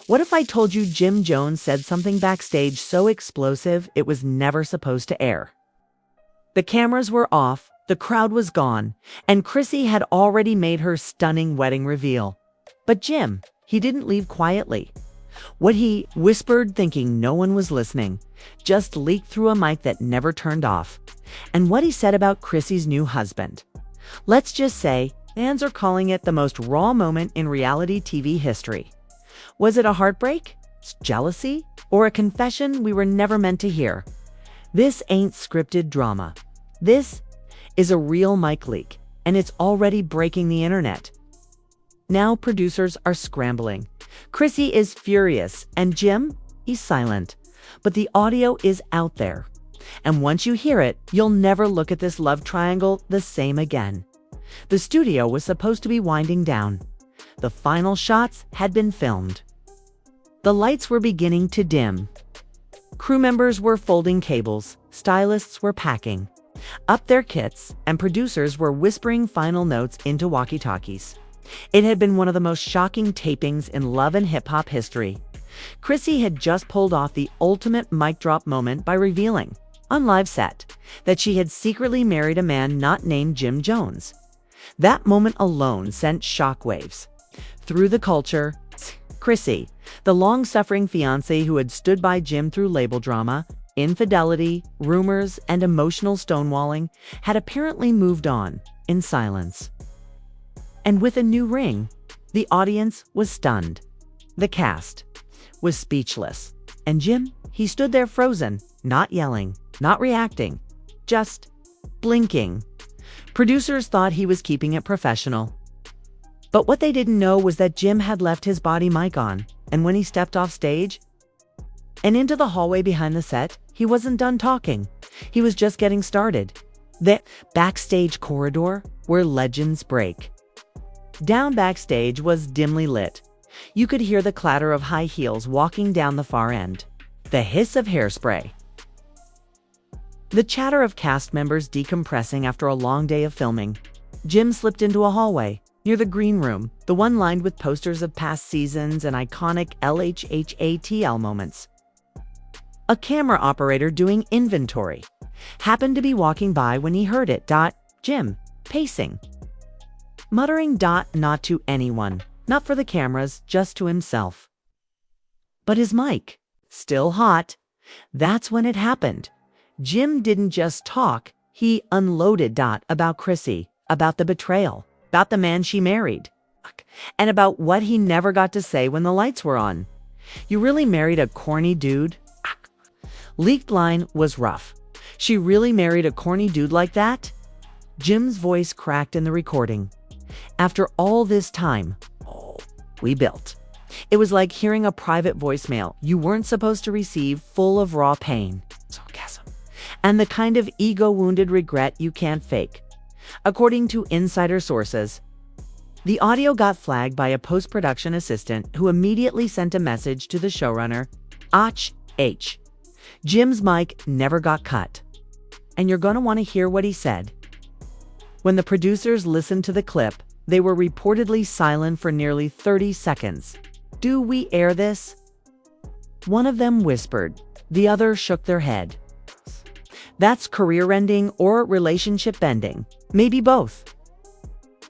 What if I told you Jim Jones said something backstage so explosive it was never supposed to air? The cameras were off, the crowd was gone, and Chrissy had already made her stunning wedding reveal. But Jim, he didn't leave quietly. What he whispered, thinking no one was listening, just leaked through a mic that never turned off. And what he said about Chrissy's new husband. Let's just say, fans are calling it the most raw moment in reality TV history. Was it a heartbreak, jealousy, or a confession we were never meant to hear? This ain't scripted drama. This is a real mic leak, and it's already breaking the internet. Now producers are scrambling. Chrissy is furious, and Jim, he's silent. But the audio is out there. And once you hear it, you'll never look at this love triangle the same again. The studio was supposed to be winding down. The final shots had been filmed. The lights were beginning to dim. Crew members were folding cables, stylists were packing up their kits, and producers were whispering final notes into walkie-talkies. It had been one of the most shocking tapings in love and hip-hop history. Chrissy had just pulled off the ultimate mic drop moment by revealing, on live set, that she had secretly married a man not named Jim Jones. That moment alone sent shockwaves through the culture. Chrissy, the long-suffering fiancé who had stood by Jim through label drama, infidelity, rumors, and emotional stonewalling, had apparently moved on in silence. And with a new ring, the audience was stunned. The cast was speechless. And Jim, he stood there frozen, not yelling, not reacting, just blinking. Producers thought he was keeping it professional. But what they didn't know was that Jim had left his body mic on, and when he stepped off stage and into the hallway behind the set, he wasn't done talking. He was just getting started. The backstage corridor where legends break. Down backstage was dimly lit. You could hear the clatter of high heels walking down the far end, the hiss of hairspray, the chatter of cast members decompressing after a long day of filming. Jim slipped into a hallway near the green room, the one lined with posters of past seasons and iconic LHHNY moments. A camera operator doing inventory happened to be walking by when he heard it. Jim, pacing, muttering. Not to anyone, not for the cameras, just to himself. But his mic, still hot. That's when it happened. Jim didn't just talk, he unloaded. About Chrissy, about the betrayal, about the man she married, and about what he never got to say when the lights were on. You really married a corny dude? Leaked line was rough. She really married a corny dude like that? Jim's voice cracked in the recording. After all this time, we built. It was like hearing a private voicemail you weren't supposed to receive, full of raw pain, sarcasm, and the kind of ego-wounded regret you can't fake. According to insider sources, the audio got flagged by a post-production assistant who immediately sent a message to the showrunner, H. Jim's mic never got cut. And you're going to want to hear what he said. When the producers listened to the clip, they were reportedly silent for nearly 30 seconds. Do we air this? One of them whispered. The other shook their head. That's career-ending or relationship-ending. Maybe both.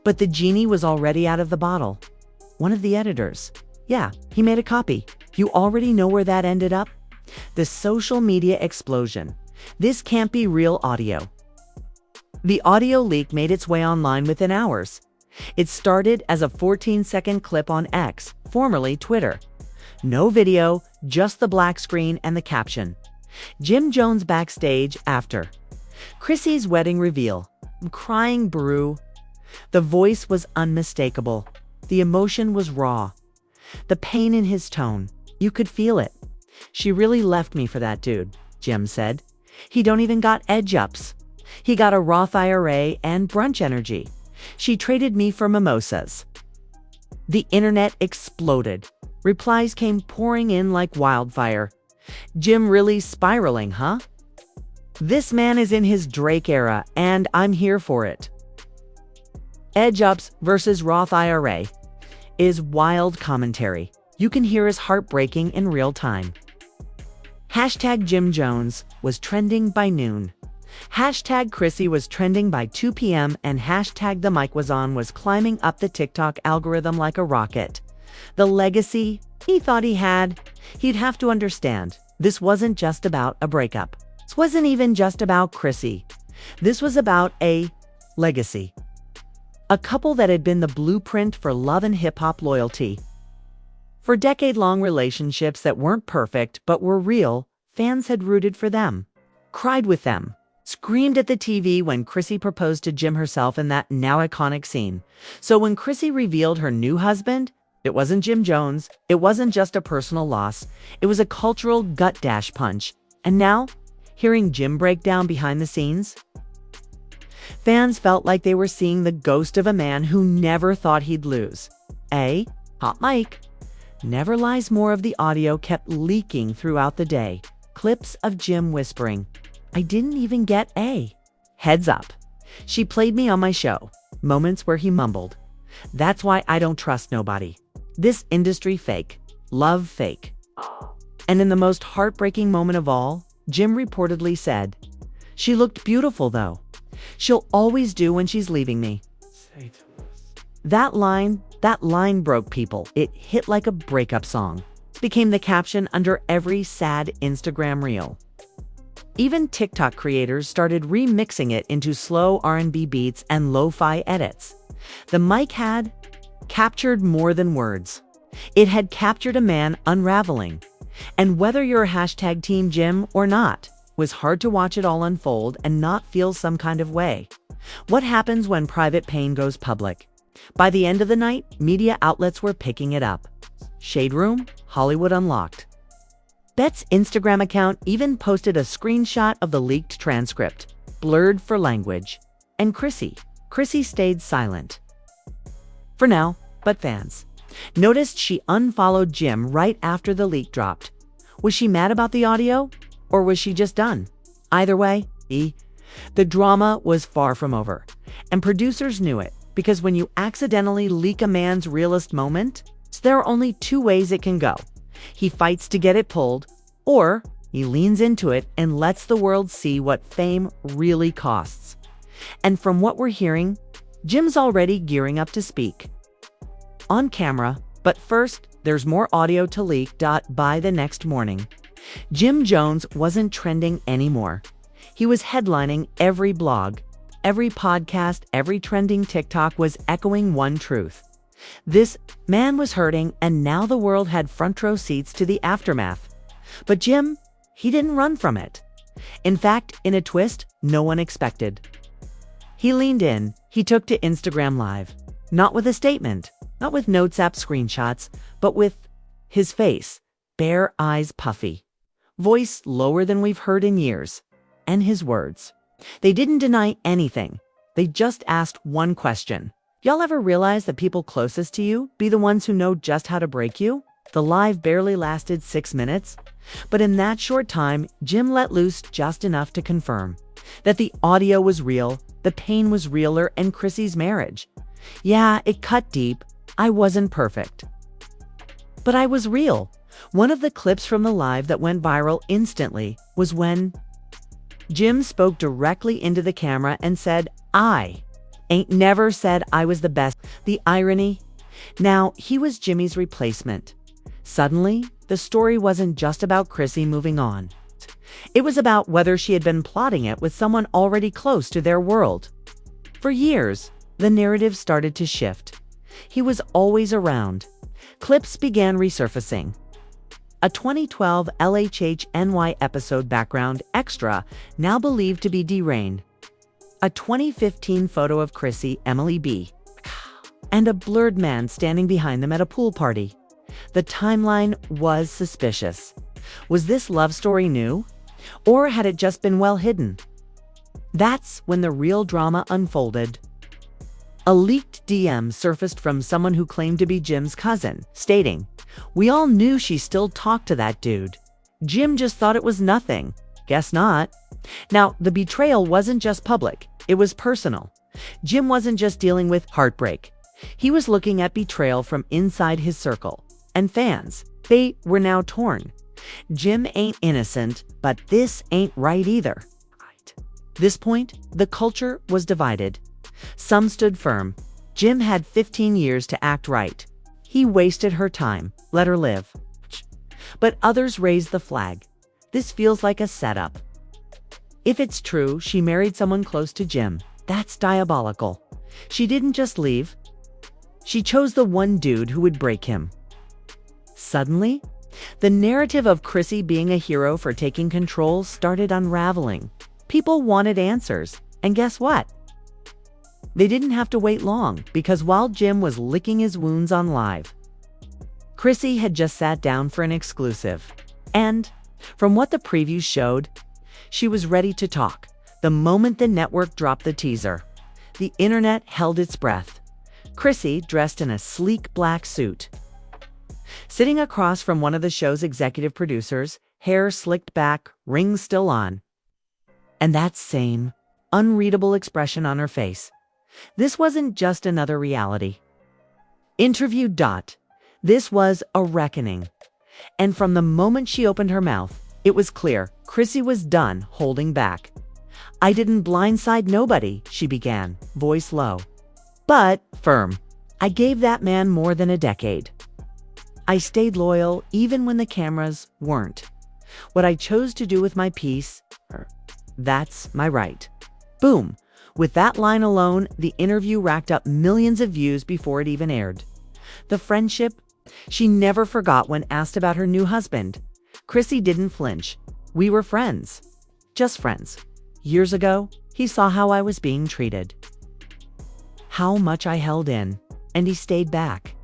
But the genie was already out of the bottle. One of the editors. Yeah, he made a copy. You already know where that ended up? The social media explosion. This can't be real audio. The audio leak made its way online within hours. It started as a 14-second clip on X, formerly Twitter. No video, just the black screen and the caption. Jim Jones backstage after Chrissy's wedding reveal. Crying brew. The voice was unmistakable. The emotion was raw. The pain in his tone. You could feel it. She really left me for that dude, Jim said. He don't even got edge-ups. He got a Roth IRA and brunch energy. She traded me for mimosas. The internet exploded. Replies came pouring in like wildfire. Jim really spiraling, huh? This man is in his Drake era, and I'm here for it. Edge-ups versus Roth IRA is wild commentary. You can hear his heart breaking in real time. Hashtag Jim Jones was trending by noon. Hashtag Chrissy was trending by 2 p.m. and hashtag the mic was on was climbing up the TikTok algorithm like a rocket. The legacy he thought he had, he'd have to understand. This wasn't just about a breakup. This wasn't even just about Chrissy. This was about a legacy. A couple that had been the blueprint for love and hip-hop loyalty. For decade-long relationships that weren't perfect but were real, fans had rooted for them, cried with them, screamed at the TV when Chrissy proposed to Jim herself in that now iconic scene. So when Chrissy revealed her new husband, it wasn't Jim Jones, it wasn't just a personal loss, it was a cultural gut dash punch. And now, hearing Jim break down behind the scenes, fans felt like they were seeing the ghost of a man who never thought he'd lose. A hot mic. Never Lies More of the audio kept leaking throughout the day. Clips of Jim whispering, "I didn't even get a heads up. She played me on my show." Moments where he mumbled, "That's why I don't trust nobody. This industry fake. Love fake." And in the most heartbreaking moment of all, Jim reportedly said, "She looked beautiful though. She'll always do when she's leaving me." That line broke people. It hit like a breakup song. It became the caption under every sad Instagram reel. Even TikTok creators started remixing it into slow R&B beats and lo-fi edits. The mic had captured more than words. It had captured a man unraveling. And whether you're a hashtag Team Jim or not, it was hard to watch it all unfold and not feel some kind of way. What happens when private pain goes public? By the end of the night, media outlets were picking it up. Shade Room, Hollywood Unlocked. Bet's Instagram account even posted a screenshot of the leaked transcript, blurred for language. And Chrissy stayed silent. For now, but fans noticed she unfollowed Jim right after the leak dropped. Was she mad about the audio? Or was she just done? Either way, the drama was far from over. And producers knew it. Because when you accidentally leak a man's realest moment, there are only two ways it can go. He fights to get it pulled, or he leans into it and lets the world see what fame really costs. And from what we're hearing, Jim's already gearing up to speak. On camera, but first, there's more audio to leak. By the next morning, Jim Jones wasn't trending anymore. He was headlining every blog. Every podcast, every trending TikTok was echoing one truth. This man was hurting, and now the world had front row seats to the aftermath. But Jim, he didn't run from it. In fact, in a twist no one expected. He leaned in, he took to Instagram Live. Not with a statement, not with notes app screenshots, but with his face, bare eyes puffy, voice lower than we've heard in years, and his words. They didn't deny anything. They just asked one question. Y'all ever realize that people closest to you be the ones who know just how to break you? The live barely lasted 6 minutes. But in that short time, Jim let loose just enough to confirm that the audio was real, the pain was realer, and Chrissy's marriage. Yeah, it cut deep. I wasn't perfect. But I was real. One of the clips from the live that went viral instantly was when Jim spoke directly into the camera and said, "I ain't never said I was the best." The irony? Now, he was Jimmy's replacement. Suddenly, the story wasn't just about Chrissy moving on. It was about whether she had been plotting it with someone already close to their world. For years, the narrative started to shift. He was always around. Clips began resurfacing. A 2012 LHHNY episode background extra, now believed to be deranged. A 2015 photo of Chrissy, Emily B. and a blurred man standing behind them at a pool party. The timeline was suspicious. Was this love story new? Or had it just been well hidden? That's when the real drama unfolded. A leaked DM surfaced from someone who claimed to be Jim's cousin, stating, "We all knew she still talked to that dude. Jim just thought it was nothing. Guess not." Now, the betrayal wasn't just public, it was personal. Jim wasn't just dealing with heartbreak. He was looking at betrayal from inside his circle. and fans. They were now torn. Jim ain't innocent, but this ain't right either. This point, the culture was divided. Some stood firm. Jim had 15 years to act right. He wasted her time. Let her live. But others raised the flag. This feels like a setup. If it's true she married someone close to Jim, that's diabolical. She didn't just leave. She chose the one dude who would break him. Suddenly, the narrative of Chrissy being a hero for taking control started unraveling. People wanted answers, and guess what? They didn't have to wait long, because while Jim was licking his wounds on live, Chrissy had just sat down for an exclusive. And, from what the previews showed, she was ready to talk. The moment the network dropped the teaser, the internet held its breath. Chrissy, dressed in a sleek black suit, sitting across from one of the show's executive producers, hair slicked back, ring still on, and that same unreadable expression on her face. This wasn't just another reality interview. This was a reckoning. And from the moment she opened her mouth, it was clear Chrissy was done holding back. "I didn't blindside nobody," she began, voice low, but firm. "I gave that man more than a decade. I stayed loyal even when the cameras weren't. What I chose to do with my piece, that's my right." Boom. With that line alone, the interview racked up millions of views before it even aired. The friendship, she never forgot when asked about her new husband. Chrissy didn't flinch. "We were friends. Just friends. Years ago, he saw how I was being treated, how much I held in, and he stayed back.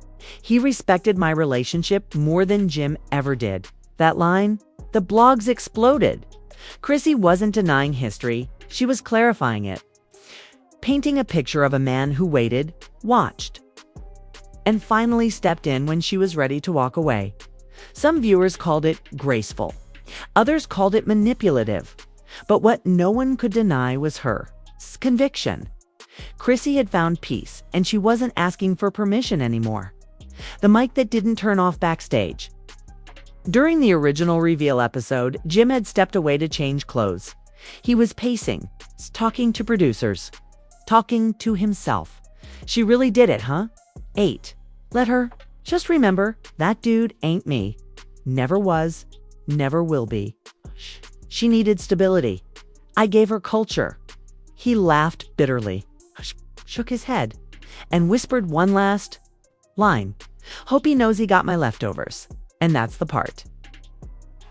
He respected my relationship more than Jim ever did." That line, the blogs exploded. Chrissy wasn't denying history, she was clarifying it, painting a picture of a man who waited, watched, and finally stepped in when she was ready to walk away. Some viewers called it graceful. Others called it manipulative. But what no one could deny was her conviction. Chrissy had found peace, and she wasn't asking for permission anymore. The mic that didn't turn off backstage. During the original reveal episode, Jim had stepped away to change clothes. He was pacing, talking to producers, talking to himself. "She really did it, huh? 8. Let her. Just remember, that dude ain't me. Never was, never will be. She needed stability. I gave her culture." He laughed bitterly, shook his head, and whispered one last line. "Hope he knows he got my leftovers." And that's the part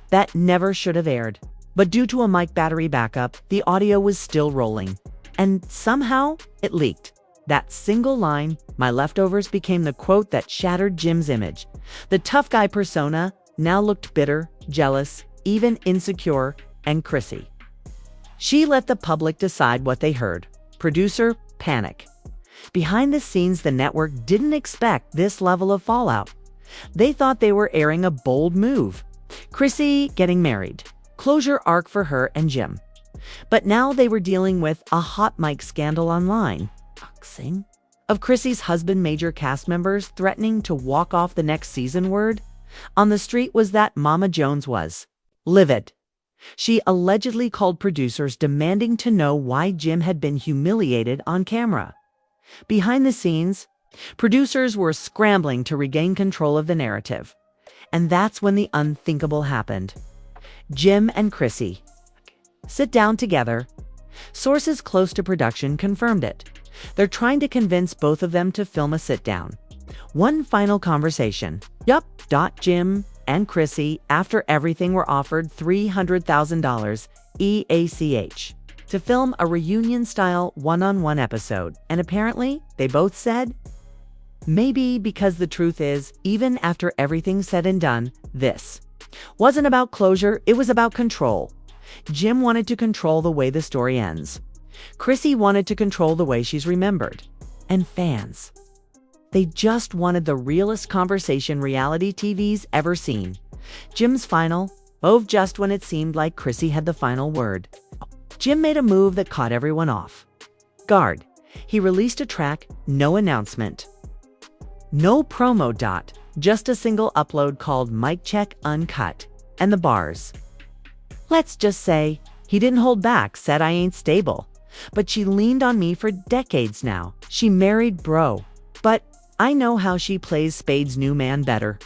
that never should have aired. But due to a mic battery backup, the audio was still rolling. And somehow, it leaked. That single line, "my leftovers," became the quote that shattered Jim's image. The tough guy persona now looked bitter, jealous, even insecure, and Chrissy. She let the public decide what they heard. Producer panic. Behind the scenes, the network didn't expect this level of fallout. They thought they were airing a bold move. Chrissy getting married. Closure arc for her and Jim. But now they were dealing with a hot mic scandal online. Of Chrissy's husband, major cast members threatening to walk off the next season. Word on the street was that Mama Jones was livid. She allegedly called producers demanding to know why Jim had been humiliated on camera. Behind the scenes, producers were scrambling to regain control of the narrative. And that's when the unthinkable happened. Jim and Chrissy sit down together. Sources close to production confirmed it. They're trying to convince both of them to film a sit-down. One final conversation. Yup. Jim and Chrissy, after everything, were offered $300,000 EACH to film a reunion-style one-on-one episode. And apparently, they both said, maybe, because the truth is, even after everything's said and done, this wasn't about closure, it was about control. Jim wanted to control the way the story ends. Chrissy wanted to control the way she's remembered. And fans, they just wanted the realest conversation reality TV's ever seen. Jim's final, just when it seemed like Chrissy had the final word, Jim made a move that caught everyone off guard. He released a track, no announcement, no promo. Just a single upload called Mic Check Uncut. And the bars. Let's just say, he didn't hold back, said I ain't stable. But she leaned on me for decades now. She married bro. But I know how she plays Spade's new man better.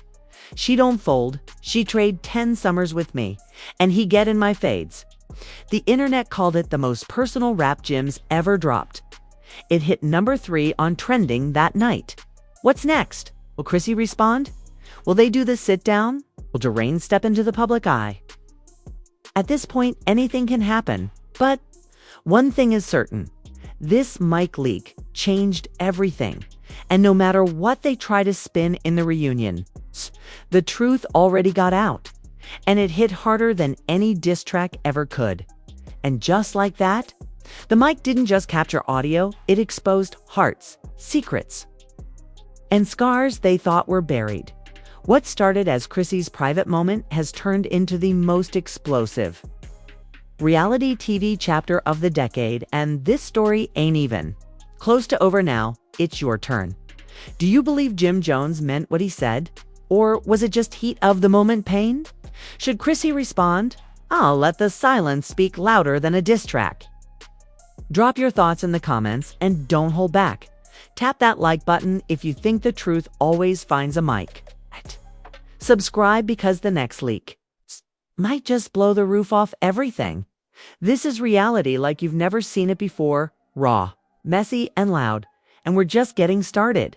She don't fold. She trade 10 summers with me. And he get in my fades. The internet called it the most personal rap Jim's ever dropped. It hit number 3 on trending that night. What's next? Will Chrissy respond? Will they do the sit down? Will Derain step into the public eye? At this point, anything can happen. But one thing is certain. This mic leak changed everything. And no matter what they try to spin in the reunion, the truth already got out. And it hit harder than any diss track ever could. And just like that, the mic didn't just capture audio, it exposed hearts, secrets, and scars they thought were buried. What started as Chrissy's private moment has turned into the most explosive reality TV chapter of the decade, and this story ain't even close to over now. It's your turn. Do you believe Jim Jones meant what he said? Or was it just heat of the moment pain? Should Chrissy respond? I'll let the silence speak louder than a diss track. Drop your thoughts in the comments and don't hold back. Tap that like button if you think the truth always finds a mic. Subscribe because the next leak might just blow the roof off everything. This is reality like you've never seen it before, raw, messy, and loud, and we're just getting started.